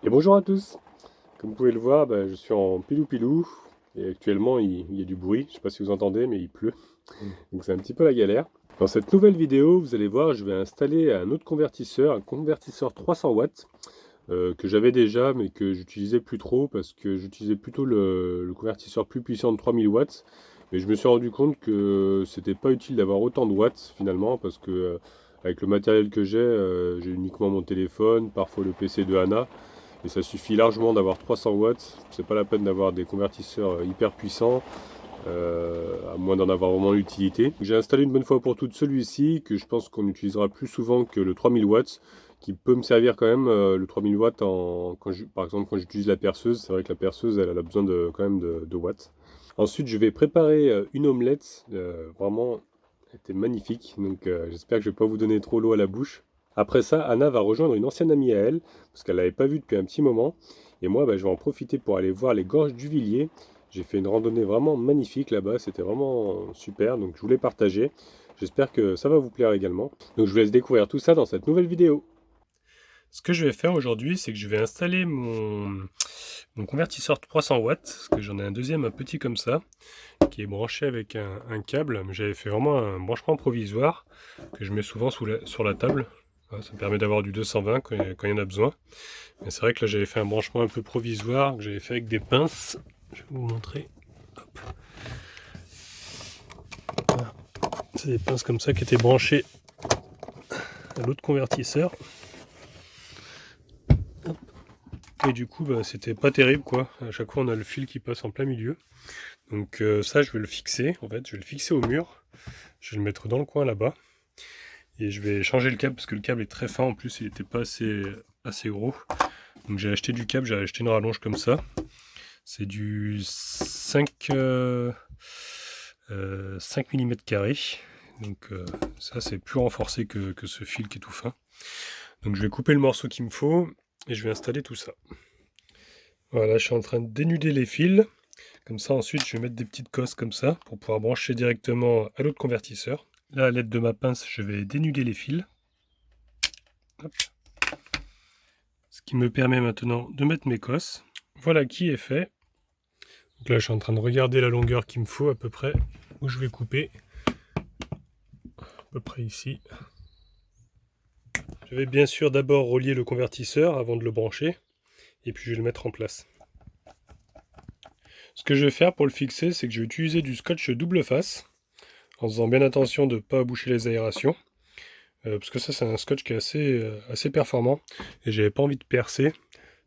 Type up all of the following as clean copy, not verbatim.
Et bonjour à tous. Comme vous pouvez le voir, je suis en pilou-pilou et actuellement il y a du bruit. Je ne sais pas si vous entendez, mais il pleut. Donc c'est un petit peu la galère. Dans cette nouvelle vidéo, vous allez voir, je vais installer un autre convertisseur, un convertisseur 300 watts que j'avais déjà mais que j'utilisais plus trop parce que j'utilisais plutôt le convertisseur plus puissant de 3000 watts. Mais je me suis rendu compte que c'était pas utile d'avoir autant de watts finalement parce que avec le matériel que j'ai uniquement mon téléphone, parfois le PC de Anna. Et ça suffit largement d'avoir 300 watts. C'est pas la peine d'avoir des convertisseurs hyper puissants, à moins d'en avoir vraiment l'utilité. J'ai installé une bonne fois pour toutes celui-ci, que je pense qu'on utilisera plus souvent que le 3000 watts, qui peut me servir quand même, le 3000 watts, par exemple quand j'utilise la perceuse. C'est vrai que la perceuse, elle a besoin quand même de watts. Ensuite, je vais préparer une omelette, vraiment, elle était magnifique, donc j'espère que je ne vais pas vous donner trop l'eau à la bouche. Après ça, Anna va rejoindre une ancienne amie à elle, parce qu'elle ne l'avait pas vue depuis un petit moment. Et moi, je vais en profiter pour aller voir les gorges du Villiers. J'ai fait une randonnée vraiment magnifique là-bas, c'était vraiment super, donc je voulais partager. J'espère que ça va vous plaire également. Donc je vous laisse découvrir tout ça dans cette nouvelle vidéo. Ce que je vais faire aujourd'hui, c'est que je vais installer mon convertisseur 300 watts, parce que j'en ai un deuxième un petit comme ça, qui est branché avec un câble. J'avais fait vraiment un branchement provisoire que je mets souvent sur la table. Ça me permet d'avoir du 220 quand il y en a besoin. Mais c'est vrai que là j'avais fait un branchement un peu provisoire que j'avais fait avec des pinces. Je vais vous montrer. Hop. Voilà. C'est des pinces comme ça qui étaient branchées à l'autre convertisseur. Hop. Et du coup c'était pas terrible quoi. À chaque fois on a le fil qui passe en plein milieu. Donc ça je vais le fixer en fait. Je vais le fixer au mur. Je vais le mettre dans le coin là-bas. Et je vais changer le câble parce que le câble est très fin en plus, il n'était pas assez gros. Donc j'ai acheté du câble, j'ai acheté une rallonge comme ça. C'est du 5 mm carrés. Donc ça c'est plus renforcé que ce fil qui est tout fin. Donc je vais couper le morceau qu'il me faut et je vais installer tout ça. Voilà, je suis en train de dénuder les fils. Comme ça ensuite je vais mettre des petites cosses comme ça pour pouvoir brancher directement à l'autre convertisseur. Là, à l'aide de ma pince, je vais dénuder les fils. Hop. Ce qui me permet maintenant de mettre mes cosses. Voilà qui est fait. Donc là, je suis en train de regarder la longueur qu'il me faut à peu près, où je vais couper. À peu près ici. Je vais bien sûr d'abord relier le convertisseur avant de le brancher. Et puis je vais le mettre en place. Ce que je vais faire pour le fixer, c'est que je vais utiliser du scotch double face. En faisant bien attention de ne pas boucher les aérations. Parce que ça, c'est un scotch qui est assez performant. Et j'avais pas envie de percer.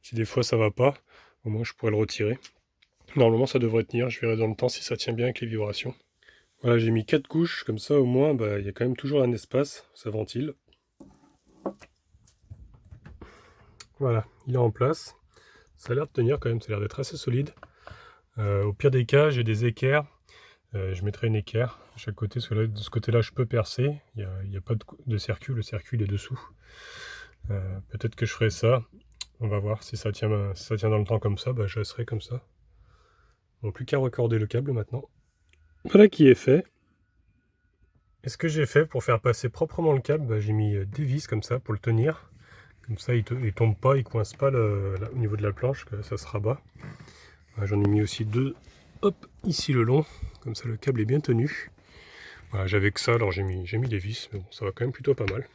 Si des fois ça va pas, au moins je pourrais le retirer. Normalement ça devrait tenir, je verrai dans le temps si ça tient bien avec les vibrations. Voilà, j'ai mis 4 couches, comme ça au moins il y a quand même toujours un espace, ça ventile. Voilà, il est en place. Ça a l'air de tenir quand même, ça a l'air d'être assez solide. Au pire des cas, j'ai des équerres. Je mettrai une équerre à chaque côté, parce que là, de ce côté-là je peux percer. Il n'y a pas de circuit, le circuit est dessous. Peut-être que je ferai ça. On va voir si ça tient dans le temps comme ça, je laisserai comme ça. Bon, plus qu'à recorder le câble maintenant. Voilà qui est fait. Et ce que j'ai fait pour faire passer proprement le câble, j'ai mis des vis comme ça pour le tenir. Comme ça il tombe pas, il coince pas au niveau de la planche, que ça se rabat. J'en ai mis aussi deux, hop, ici le long. Comme ça le câble est bien tenu. Voilà, j'avais que ça, alors j'ai mis des vis, mais bon, ça va quand même plutôt pas mal.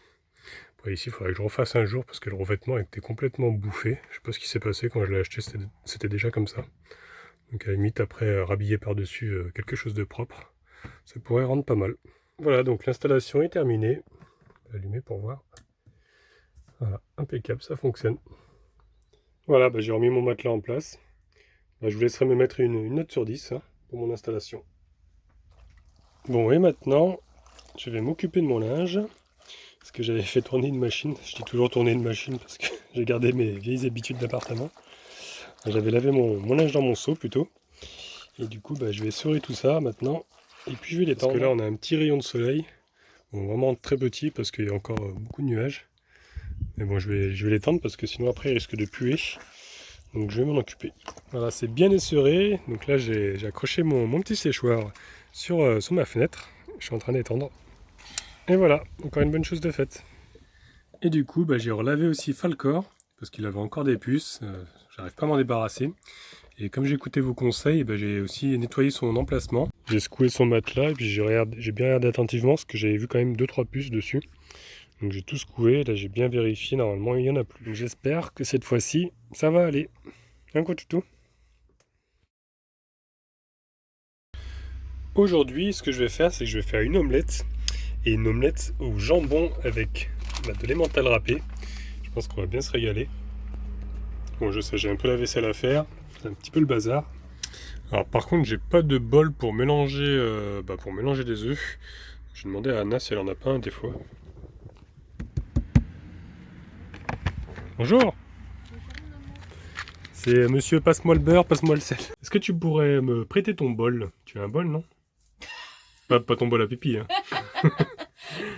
Après ici, il faudrait que je refasse un jour parce que le revêtement était complètement bouffé. Je sais pas ce qui s'est passé quand je l'ai acheté, c'était déjà comme ça. Donc à la limite, après, rhabiller par-dessus quelque chose de propre, ça pourrait rendre pas mal. Voilà, donc l'installation est terminée. Je vais allumer pour voir. Voilà, impeccable, ça fonctionne. Voilà, j'ai remis mon matelas en place. Je vous laisserai me mettre une note sur 10 pour mon installation. Bon, et maintenant, je vais m'occuper de mon linge. Parce que j'avais fait tourner une machine. Je dis toujours tourner une machine parce que j'ai gardé mes vieilles habitudes d'appartement. J'avais lavé mon linge dans mon seau plutôt. Et du coup, je vais essorer tout ça maintenant. Et puis je vais l'étendre. Parce que là, on a un petit rayon de soleil. Bon, vraiment très petit parce qu'il y a encore beaucoup de nuages. Mais bon, je vais l'étendre parce que sinon après il risque de puer. Donc je vais m'en occuper. Voilà, c'est bien essoré. Donc là, j'ai accroché mon petit séchoir sur ma fenêtre. Je suis en train d'étendre. Et voilà, encore une bonne chose de faite. Et du coup, j'ai relavé aussi Falcor. parce qu'il avait encore des puces. J'arrive pas à m'en débarrasser. Et comme j'ai écouté vos conseils, j'ai aussi nettoyé son emplacement. J'ai secoué son matelas et puis j'ai bien regardé attentivement parce que j'avais vu quand même 2-3 puces dessus. Donc j'ai tout secoué, là j'ai bien vérifié, normalement il n'y en a plus. Donc j'espère que cette fois-ci, ça va aller. Un coup toutou. Aujourd'hui, ce que je vais faire, c'est que je vais faire une omelette. Et une omelette au jambon avec de l'emmental râpé. Je pense qu'on va bien se régaler. Bon, je sais, j'ai un peu la vaisselle à faire. C'est un petit peu le bazar. Alors par contre, j'ai pas de bol pour mélanger des œufs. J'ai demandé à Anna si elle en a pas un des fois. Bonjour. C'est monsieur passe-moi le beurre, passe-moi le sel. Est-ce que tu pourrais me prêter ton bol? Tu as un bol, non? Pas ton bol à pipi, hein.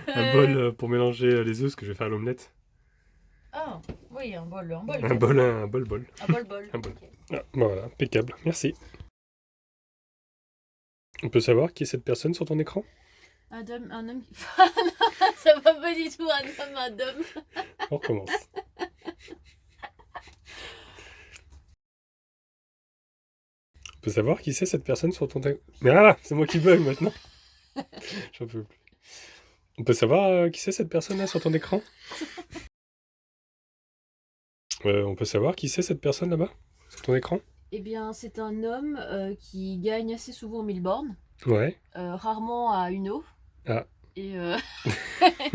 Un bol pour mélanger les œufs, parce que je vais faire l'omelette. Ah, oui, un bol. Un bol. Un bol. Un bol. Un bol. Okay. Ah, voilà, impeccable, merci. On peut savoir qui est cette personne sur ton écran? Un homme. Ça va pas du tout, un homme. On recommence. On peut savoir qui c'est cette personne sur ton écran? Mais voilà, c'est moi qui bug maintenant. J'en peux plus. On peut savoir qui c'est cette personne là sur ton écran? On peut savoir qui c'est cette personne là-bas sur ton écran? Eh bien, c'est un homme qui gagne assez souvent au Milborn. Ouais. Rarement à Uno. Ah. Et,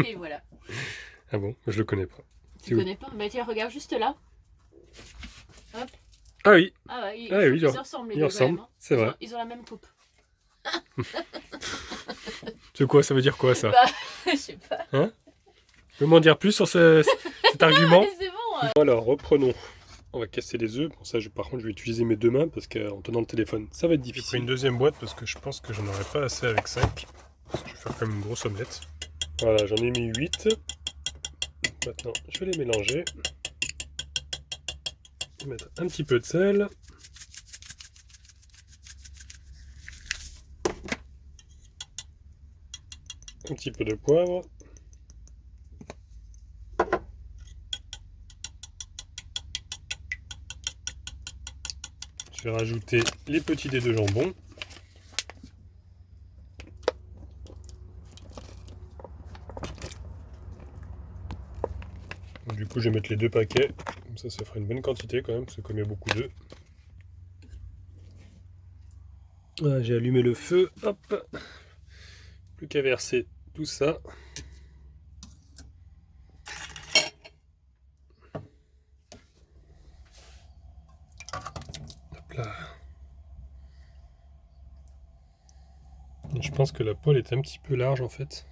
et voilà. Ah bon, je le connais pas. Tu connais pas? Bah tiens, regarde juste là. Hop. Ah oui. Ah ouais, oui, ils se ressemblent les deux quand même, hein. C'est vrai. Ils ont la même coupe. C'est quoi? Ça veut dire quoi ça? Bah, je sais pas. Hein? Tu peux m'en dire plus sur cet argument? Non, c'est bon. Alors, reprenons. On va casser les œufs. Bon, ça, par contre, je vais utiliser mes deux mains parce qu'en tenant le téléphone, ça va être difficile. J'ai pris une deuxième boîte parce que je pense que j'en aurai pas assez avec 5. Parce que je vais faire comme une grosse omelette. Voilà, j'en ai mis 8. Maintenant, je vais les mélanger. Je vais mettre un petit peu de sel. Un petit peu de poivre. Je vais rajouter les petits dés de jambon. Du coup, je vais mettre les 2 paquets. Comme ça fera une bonne quantité quand même, parce que comme il y a beaucoup d'œufs. Voilà, j'ai allumé le feu. Hop. Plus qu'à verser tout ça. Hop là. Et je pense que la poêle est un petit peu large en fait.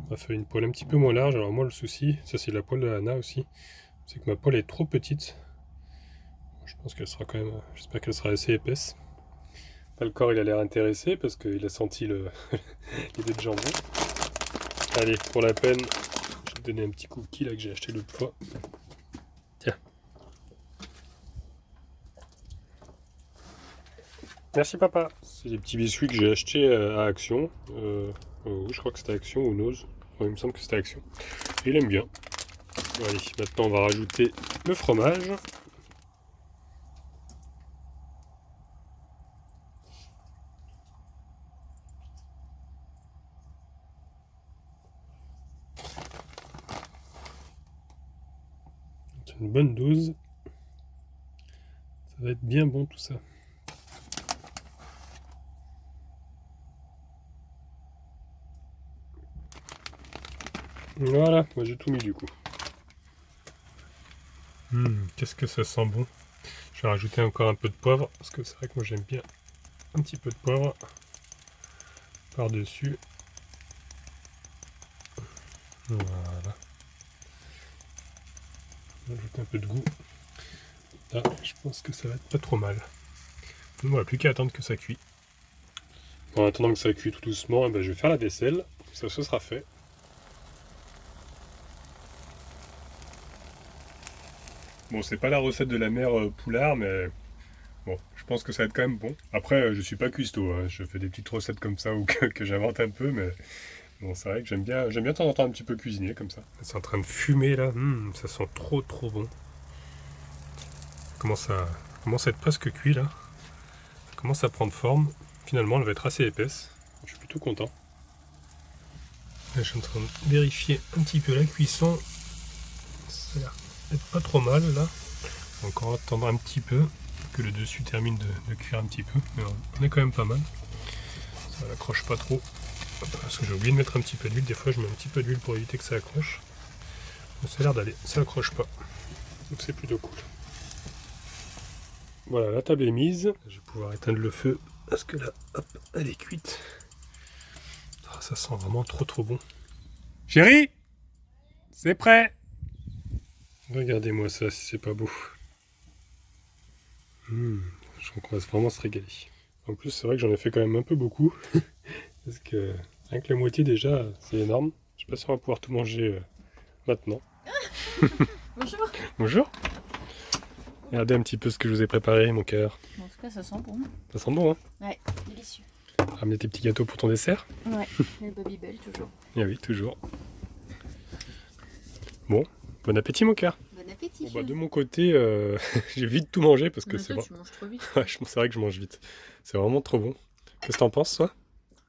On va faire une poêle un petit peu moins large. Alors moi le souci, ça c'est la poêle de Anna aussi, c'est que ma poêle est trop petite. Je pense qu'elle sera quand même, j'espère qu'elle sera assez épaisse. Là, le corps il a l'air intéressé parce qu'il a senti l'idée de jambon. Allez, pour la peine, je vais te donner un petit cookie là que j'ai acheté l'autre fois. Tiens. Merci papa. C'est des petits biscuits que j'ai achetés à Action. Je crois que c'était Action ou Nose. Il me semble que c'était Action. Et il aime bien. Allez, maintenant on va rajouter le fromage. C'est une bonne dose. Ça va être bien bon tout ça. Voilà, moi j'ai tout mis du coup. Qu'est-ce que ça sent bon. Je vais rajouter encore un peu de poivre, parce que c'est vrai que moi j'aime bien un petit peu de poivre par-dessus. Voilà. Rajouter un peu de goût. Là, je pense que ça va être pas trop mal. Voilà, plus qu'à attendre que ça cuit. En attendant que ça cuit tout doucement, je vais faire la vaisselle. Ça, ce sera fait. Bon, c'est pas la recette de la mère Poulard, mais bon, je pense que ça va être quand même bon. Après, je suis pas cuistot, hein. Je fais des petites recettes comme ça ou que j'invente un peu, mais bon, c'est vrai que j'aime bien de temps en temps un petit peu cuisiner comme ça. C'est en train de fumer là, ça sent trop bon. commence à être presque cuit là. Ça commence à prendre forme. Finalement, elle va être assez épaisse. Je suis plutôt content. Là, je suis en train de vérifier un petit peu la cuisson. Ça a l'air d'être pas trop mal là. On va encore attendre un petit peu que le dessus termine de cuire un petit peu. Mais on est quand même pas mal. Ça n'accroche pas trop. Parce que j'ai oublié de mettre un petit peu d'huile. Des fois, je mets un petit peu d'huile pour éviter que ça accroche. Mais ça a l'air d'aller. Ça accroche pas. Donc c'est plutôt cool. Voilà, la table est mise. Je vais pouvoir éteindre le feu parce que là, hop, elle est cuite. Ah, ça sent vraiment trop bon. Chérie, c'est prêt. Regardez-moi ça si c'est pas beau. Je crois qu'on va vraiment se régaler. En plus, c'est vrai que j'en ai fait quand même un peu beaucoup. Parce que rien que la moitié déjà, c'est énorme. Je sais pas si on va pouvoir tout manger maintenant. Bonjour. Bonjour. Regardez un petit peu ce que je vous ai préparé, mon cœur. En tout cas, ça sent bon. Ça sent bon, hein? Ouais, délicieux. Ramener tes petits gâteaux pour ton dessert? Ouais, les Babybel toujours. Ah oui, toujours. Bon, bon appétit, mon cœur. Bon appétit. Bon, bah, de mon côté, j'ai vite tout mangé parce que c'est toi, vrai. tu manges trop vite. Ouais, c'est vrai que je mange vite. C'est vraiment trop bon. Qu'est-ce que t'en penses, toi?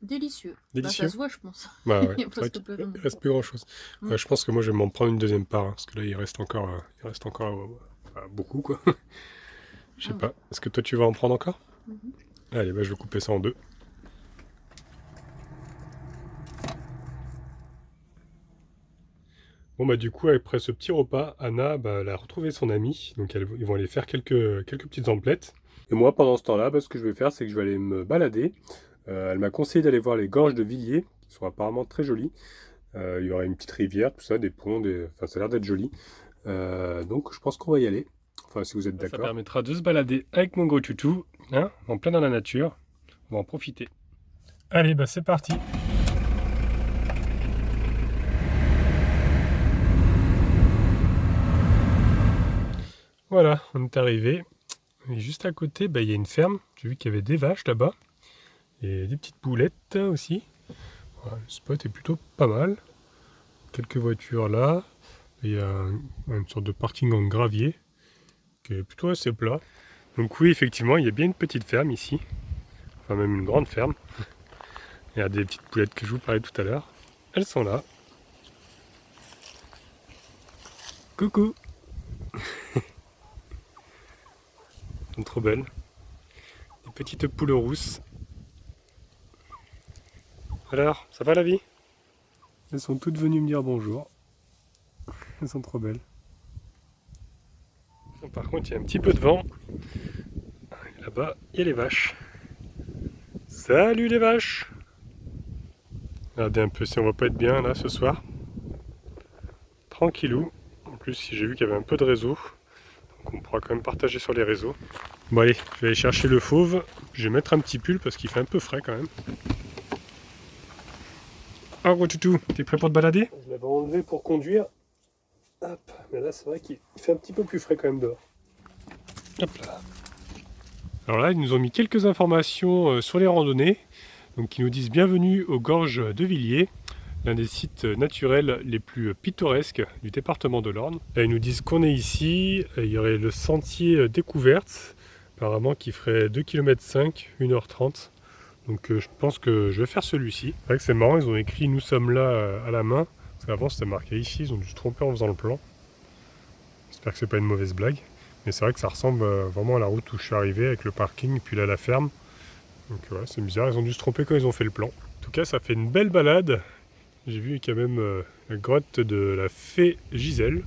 Délicieux. Délicieux. Bah, ça se voit, je pense. Bah ouais, Il y a c'est vrai presque pas qu'il de- reste plus grand chose. Ouais, je pense que moi je vais m'en prendre une deuxième part, hein, parce que là il reste encore beaucoup quoi. Je sais Ah pas. Est-ce que toi tu vas en prendre encore? Mhm. Allez, bah je vais couper ça en deux. Bon bah du coup après ce petit repas, Anna elle a retrouvé son amie, donc ils vont aller faire quelques petites emplettes. Et moi pendant ce temps-là, ce que je vais faire c'est que je vais aller me balader. Elle m'a conseillé d'aller voir les gorges de Villiers, qui sont apparemment très jolies. Il y aura une petite rivière, tout ça, des ponts, enfin ça a l'air d'être joli. Donc je pense qu'on va y aller. Enfin si vous êtes d'accord. Ça permettra de se balader avec mon gros toutou, hein, en plein dans la nature. On va en profiter. Allez, bah c'est parti. Voilà, on est arrivé. Et juste à côté, il y a une ferme. J'ai vu qu'il y avait des vaches là-bas. Et des petites poulettes aussi. Voilà, le spot est plutôt pas mal. Quelques voitures là. Il y a une sorte de parking en gravier qui est plutôt assez plat. Donc oui, effectivement, il y a bien une petite ferme ici. Enfin même une grande ferme. Il y a des petites poulettes que je vous parlais tout à l'heure. Elles sont là. Coucou. Elles sont trop belles. Des petites poules rousses. Alors, ça va la vie? Elles sont toutes venues me dire bonjour. Elles sont trop belles. Par contre, il y a un petit peu de vent. Là-bas, il y a les vaches. Salut les vaches! Regardez un peu si on va pas être bien là ce soir. Tranquillou. En plus, si j'ai vu qu'il y avait un peu de réseau. Donc on pourra quand même partager sur les réseaux. Bon allez, je vais aller chercher le fauve. Je vais mettre un petit pull parce qu'il fait un peu frais quand même. Oh gros toutou, t'es prêt pour te balader? Je l'avais enlevé pour conduire. Hop, mais là c'est vrai qu'il fait un petit peu plus frais quand même dehors. Hop là. Alors là, ils nous ont mis quelques informations sur les randonnées. Donc ils nous disent bienvenue aux gorges de Villiers, l'un des sites naturels les plus pittoresques du département de l'Orne. Là, ils nous disent qu'on est ici, il y aurait le sentier découverte, apparemment qui ferait 2,5 km, 1h30. Donc je pense que je vais faire celui-ci. C'est vrai que c'est marrant, ils ont écrit nous sommes là à la main. Parce qu'avant c'était marqué ici, ils ont dû se tromper en faisant le plan. J'espère que c'est pas une mauvaise blague. Mais c'est vrai que ça ressemble vraiment à la route où je suis arrivé avec le parking et puis là la ferme. Donc ouais, c'est bizarre, ils ont dû se tromper quand ils ont fait le plan. En tout cas, ça fait une belle balade. J'ai vu qu'il y a même la grotte de la fée Gisèle.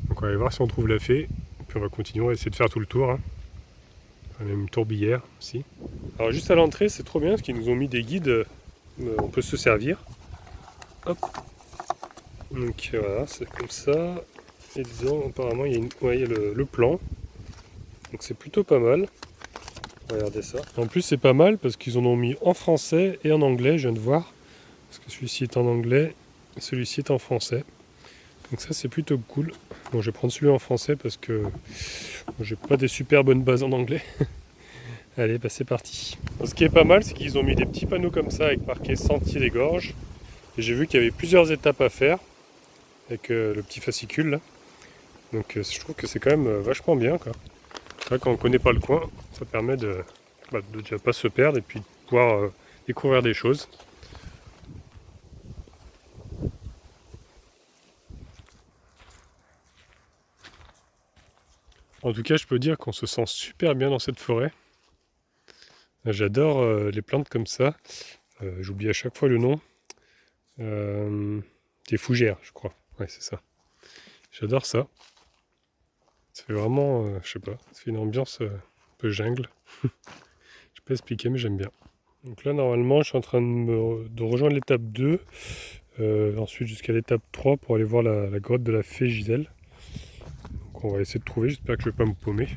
Donc on va aller voir si on trouve la fée. Puis on va continuer, on va essayer de faire tout le tour. Hein. Il y a même une tourbière aussi. Alors juste à l'entrée, c'est trop bien parce qu'ils nous ont mis des guides. On peut se servir. Hop. Donc voilà, c'est comme ça. Et dedans, apparemment, il y a, le plan. Donc c'est plutôt pas mal. Regardez ça. En plus, c'est pas mal parce qu'ils en ont mis en français et en anglais, je viens de voir. Parce que celui-ci est en anglais et celui-ci est en français. Donc ça, c'est plutôt cool. Bon, je vais prendre celui en français parce que j'ai pas des super bonnes bases en anglais. Allez, bah c'est parti. Donc, ce qui est pas mal, c'est qu'ils ont mis des petits panneaux comme ça avec marqué Sentier des Gorges. Et j'ai vu qu'il y avait plusieurs étapes à faire avec le petit fascicule là. Donc je trouve que c'est quand même vachement bien, quoi. C'est vrai, quand on connaît pas le coin, ça permet de déjà pas se perdre et puis de pouvoir découvrir des choses. En tout cas, je peux dire qu'on se sent super bien dans cette forêt. J'adore les plantes comme ça. J'oublie à chaque fois le nom. Des fougères, je crois. Ouais, c'est ça. J'adore ça. Ça fait vraiment, je sais pas, ça fait une ambiance un peu jungle. Je peux pas expliquer, mais j'aime bien. Donc là, normalement, je suis en train de rejoindre l'étape 2. Ensuite, jusqu'à l'étape 3 pour aller voir la grotte de la fée Gisèle. Donc on va essayer de trouver, j'espère que je vais pas me paumer.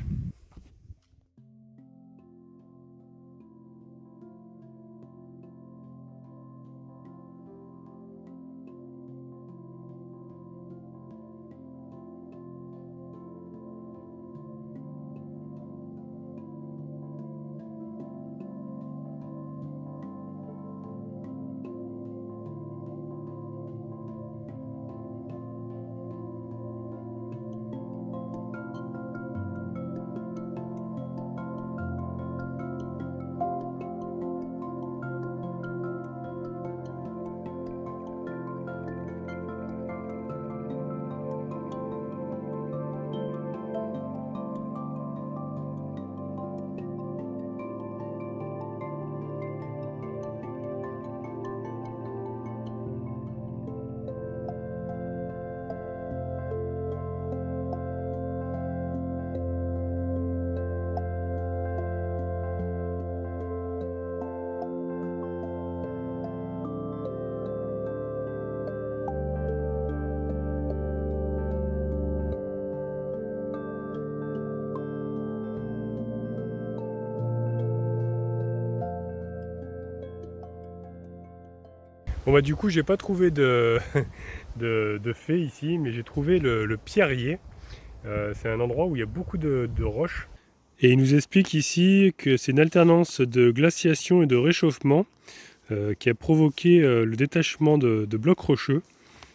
Bon bah du coup j'ai pas trouvé de fée ici, mais j'ai trouvé le pierrier. C'est un endroit où il y a beaucoup de roches. Et il nous explique ici que c'est une alternance de glaciation et de réchauffement qui a provoqué le détachement de blocs rocheux.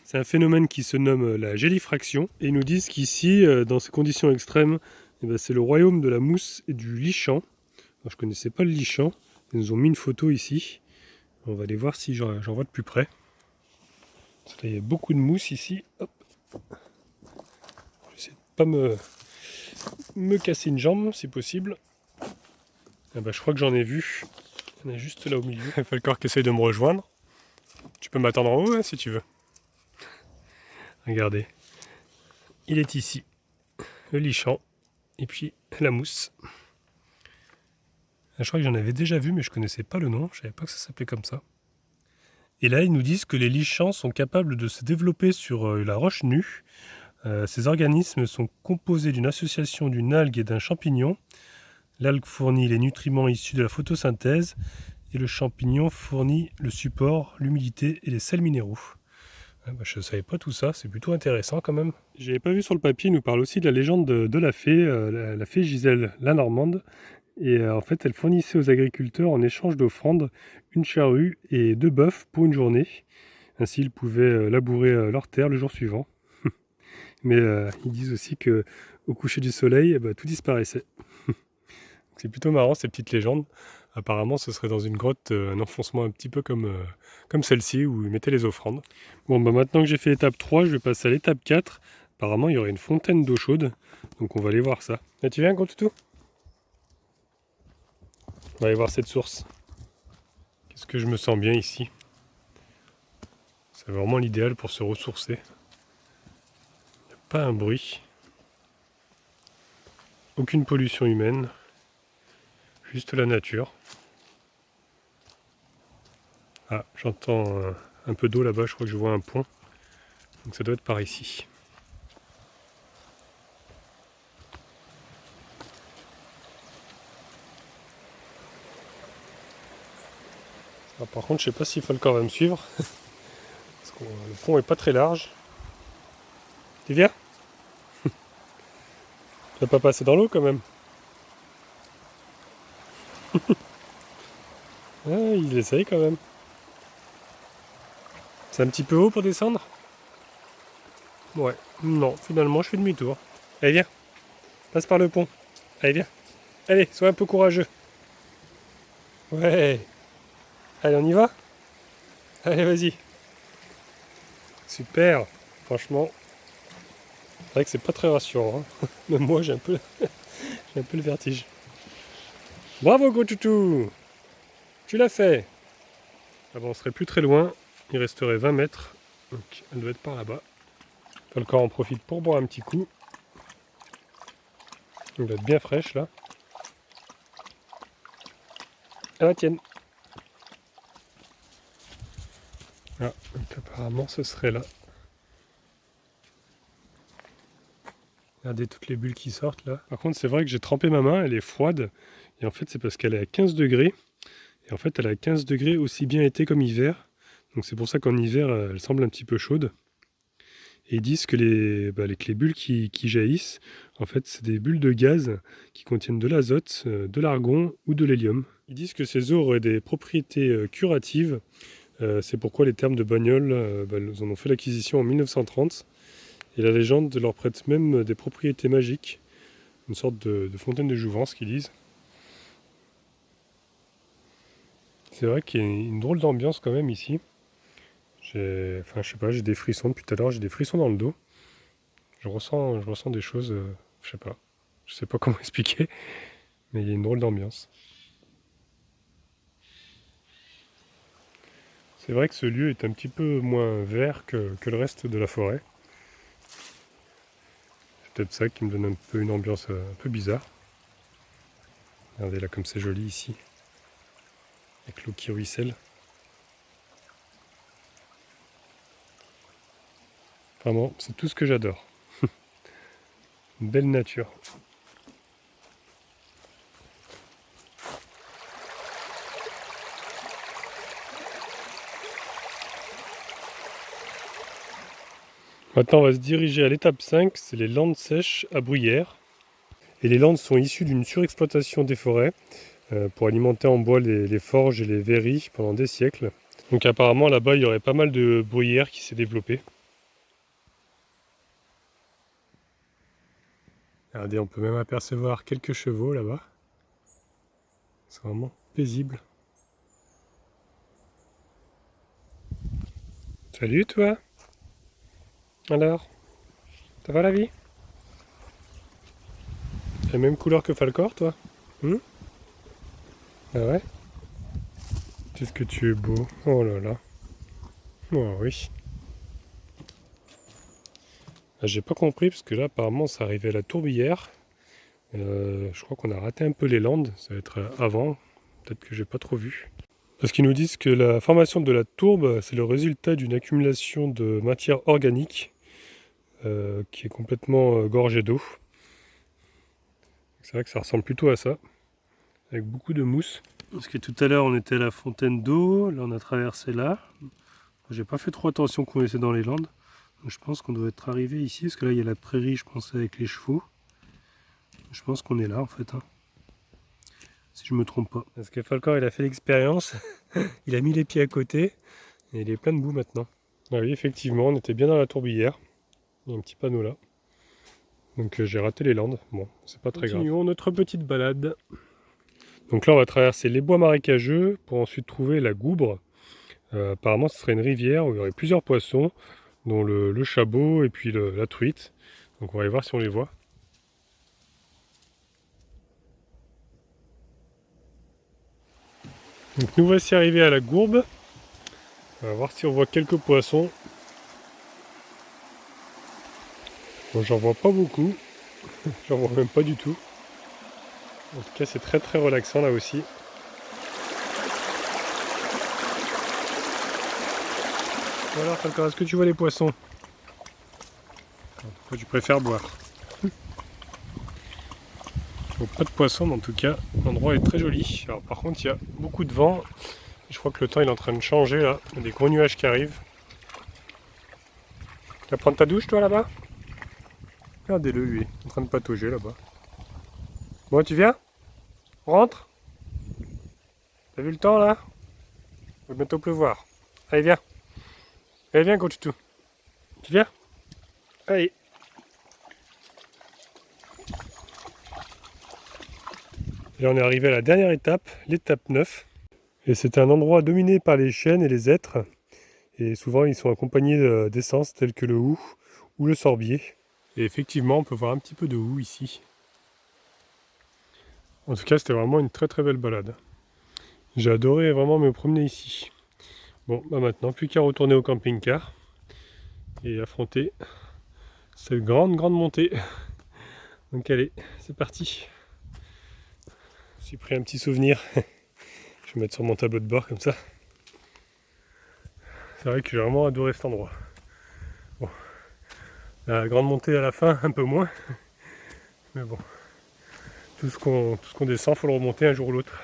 C'est un phénomène qui se nomme la gélifraction. Et ils nous disent qu'ici, dans ces conditions extrêmes, eh ben, c'est le royaume de la mousse et du lichan. Alors, je ne connaissais pas le lichan. Ils nous ont mis une photo ici. On va aller voir si j'en vois de plus près. Il y a beaucoup de mousse ici. Hop. Je vais essayer de pas me casser une jambe si possible. Ah bah, je crois que j'en ai vu. Il y en a juste là au milieu. Il y a Falcor qui essaye de me rejoindre. Tu peux m'attendre en haut hein, si tu veux. Regardez. Il est ici. Le lichan. Et puis la mousse. Je crois que j'en avais déjà vu, mais je ne connaissais pas le nom. Je ne savais pas que ça s'appelait comme ça. Et là, ils nous disent que les lichens sont capables de se développer sur la roche nue. Ces organismes sont composés d'une association d'une algue et d'un champignon. L'algue fournit les nutriments issus de la photosynthèse et le champignon fournit le support, l'humidité et les sels minéraux. Je ne savais pas tout ça, c'est plutôt intéressant quand même. J'avais pas vu sur le papier, il nous parle aussi de la légende de la fée, la fée Gisèle, la Normande. Et en fait, elle fournissait aux agriculteurs en échange d'offrandes une charrue et 2 bœufs pour une journée. Ainsi, ils pouvaient labourer leur terre le jour suivant. Mais ils disent aussi que au coucher du soleil, tout disparaissait. C'est plutôt marrant ces petites légendes. Apparemment, ce serait dans une grotte, un enfoncement un petit peu comme celle-ci où ils mettaient les offrandes. Bon, maintenant que j'ai fait l'étape 3, je vais passer à l'étape 4. Apparemment, il y aurait une fontaine d'eau chaude. Donc on va aller voir ça. Là, tu viens, gros toutou ? On va aller voir cette source. Qu'est-ce que je me sens bien ici. C'est vraiment l'idéal pour se ressourcer. Il n'y a pas un bruit. Aucune pollution humaine. Juste la nature. Ah, j'entends un peu d'eau là-bas, je crois que je vois un pont. Donc ça doit être par ici. Alors, par contre, je sais pas si Falcor va me suivre. Parce que le pont est pas très large. Tu viens ? Tu vas pas passer dans l'eau quand même. Ah, il essaye quand même. C'est un petit peu haut pour descendre ? Ouais, non, finalement je fais demi-tour. Allez, viens. Passe par le pont. Allez, viens. Allez, sois un peu courageux. Ouais. Allez, on y va? Allez, vas-y. Super. Franchement, c'est vrai que c'est pas très rassurant. Hein. Même moi, j'ai un peu le vertige. Bravo, gros toutou. Tu l'as fait. Ah bon, on serait plus très loin. Il resterait 20 mètres. Donc, elle doit être par là-bas. Falcor en profite pour boire un petit coup. Elle doit être bien fraîche, là. À la tienne. Ah, donc apparemment, ce serait là. Regardez toutes les bulles qui sortent, là. Par contre, c'est vrai que j'ai trempé ma main. Elle est froide. Et en fait, c'est parce qu'elle est à 15 degrés. Et en fait, elle a 15 degrés aussi bien été comme hiver. Donc c'est pour ça qu'en hiver, elle semble un petit peu chaude. Et ils disent que les bulles qui jaillissent, en fait, c'est des bulles de gaz qui contiennent de l'azote, de l'argon ou de l'hélium. Ils disent que ces eaux auraient des propriétés curatives. C'est pourquoi les thermes de Bagnols ils en ont fait l'acquisition en 1930. Et la légende leur prête même des propriétés magiques. Une sorte de fontaine de jouvence qu'ils disent. C'est vrai qu'il y a une drôle d'ambiance quand même ici. Je sais pas, j'ai des frissons depuis tout à l'heure, j'ai des frissons dans le dos. Je ressens des choses, je sais pas comment expliquer, mais il y a une drôle d'ambiance. C'est vrai que ce lieu est un petit peu moins vert que le reste de la forêt. C'est peut-être ça qui me donne un peu une ambiance un peu bizarre. Regardez là comme c'est joli ici, avec l'eau qui ruisselle. Vraiment, c'est tout ce que j'adore. Une belle nature. Maintenant, on va se diriger à l'étape 5, c'est les landes sèches à bruyère. Et les landes sont issues d'une surexploitation des forêts pour alimenter en bois les forges et les verreries pendant des siècles. Donc apparemment là-bas il y aurait pas mal de bruyère qui s'est développée. Regardez, on peut même apercevoir quelques chevaux là-bas. C'est vraiment paisible. Salut toi. Alors, ça va la vie? La même couleur que Falcor toi? Ah ouais? Qu'est-ce que tu es beau. Oh là là. Oh oui. Ah, j'ai pas compris parce que là apparemment ça arrivait à la tourbière. Je crois qu'on a raté un peu les landes. Ça va être avant. Peut-être que j'ai pas trop vu. Parce qu'ils nous disent que la formation de la tourbe, c'est le résultat d'une accumulation de matière organique qui est complètement gorgée d'eau. C'est vrai que ça ressemble plutôt à ça, avec beaucoup de mousse. Parce que tout à l'heure on était à la fontaine d'eau, là on a traversé là. J'ai pas fait trop attention qu'on était dans les landes. Donc je pense qu'on doit être arrivé ici, parce que là il y a la prairie, je pense, avec les chevaux. Je pense qu'on est là en fait. Hein. Si je me trompe pas. Parce que Falcor il a fait l'expérience, il a mis les pieds à côté, et il est plein de boue maintenant. Ah oui, effectivement, on était bien dans la tourbière. Il y a un petit panneau là. Donc j'ai raté les landes. Bon, c'est pas très grave. Continuons notre petite balade. Donc là, on va traverser les bois marécageux pour ensuite trouver la Goubre. Apparemment, ce serait une rivière où il y aurait plusieurs poissons, dont le chabot et puis la truite. Donc on va aller voir si on les voit. Donc nous voici arrivés à la Gourbe. On va voir si on voit quelques poissons. Bon, j'en vois pas beaucoup. J'en vois même pas du tout. En tout cas, c'est très très relaxant là aussi. Alors, Falcor, est-ce que tu vois les poissons? Pourquoi tu préfères boire? Bon, pas de poissons, mais en tout cas, l'endroit est très joli. Alors, par contre, il y a beaucoup de vent. Je crois que le temps il est en train de changer là. Il y a des gros nuages qui arrivent. Tu vas prendre ta douche toi là-bas? Regardez-le lui, en train de patauger là-bas. Bon, tu viens? On rentre? T'as vu le temps là? Il va bientôt pleuvoir. Allez, viens. Allez, viens, gros toutou. Tu viens? Allez. Et là on est arrivé à la dernière étape, l'étape 9. Et c'est un endroit dominé par les chênes et les hêtres. Et souvent ils sont accompagnés d'essences telles que le houx ou le sorbier. Et effectivement on peut voir un petit peu de houx ici. En tout cas c'était vraiment une très très belle balade. J'ai adoré vraiment me promener ici. Bon bah maintenant plus qu'à retourner au camping-car et affronter cette grande montée. Donc allez, c'est parti. J'ai pris un petit souvenir. Je vais mettre sur mon tableau de bord comme ça. C'est vrai que j'ai vraiment adoré cet endroit. Bon. La grande montée à la fin, un peu moins. Mais bon. Tout ce qu'on descend, faut le remonter un jour ou l'autre.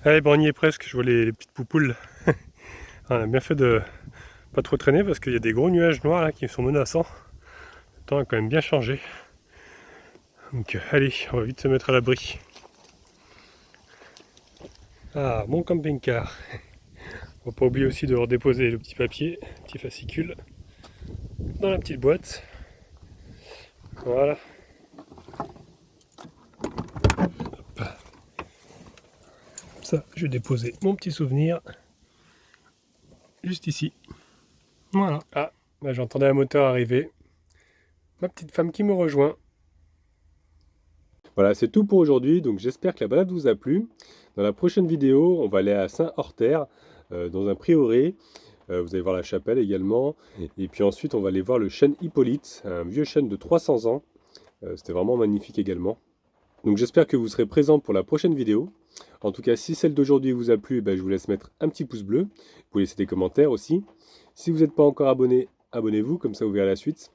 Allez, bon, on y est presque. Je vois les petites poupoules. On a bien fait de pas trop traîner parce qu'il y a des gros nuages noirs là qui sont menaçants. Le temps a quand même bien changé. Donc allez, on va vite se mettre à l'abri. Ah, mon camping-car. On va pas oublier aussi de redéposer le petit papier, le petit fascicule, dans la petite boîte. Voilà. Hop. Ça, je vais déposer mon petit souvenir juste ici. Voilà. Ah, bah, j'entendais un moteur arriver. Ma petite femme qui me rejoint. Voilà, c'est tout pour aujourd'hui. Donc j'espère que la balade vous a plu. Dans la prochaine vidéo, on va aller à Saint-Hortaire, dans un prieuré. Vous allez voir la chapelle également. Et puis ensuite, on va aller voir le chêne Hippolyte, un vieux chêne de 300 ans. C'était vraiment magnifique également. Donc j'espère que vous serez présents pour la prochaine vidéo. En tout cas, si celle d'aujourd'hui vous a plu, je vous laisse mettre un petit pouce bleu. Vous pouvez laisser des commentaires aussi. Si vous n'êtes pas encore abonné, abonnez-vous, comme ça vous verrez la suite.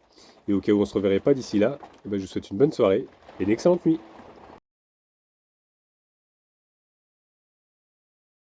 Et au cas où on ne se reverrait pas d'ici là, je vous souhaite une bonne soirée et une excellente nuit.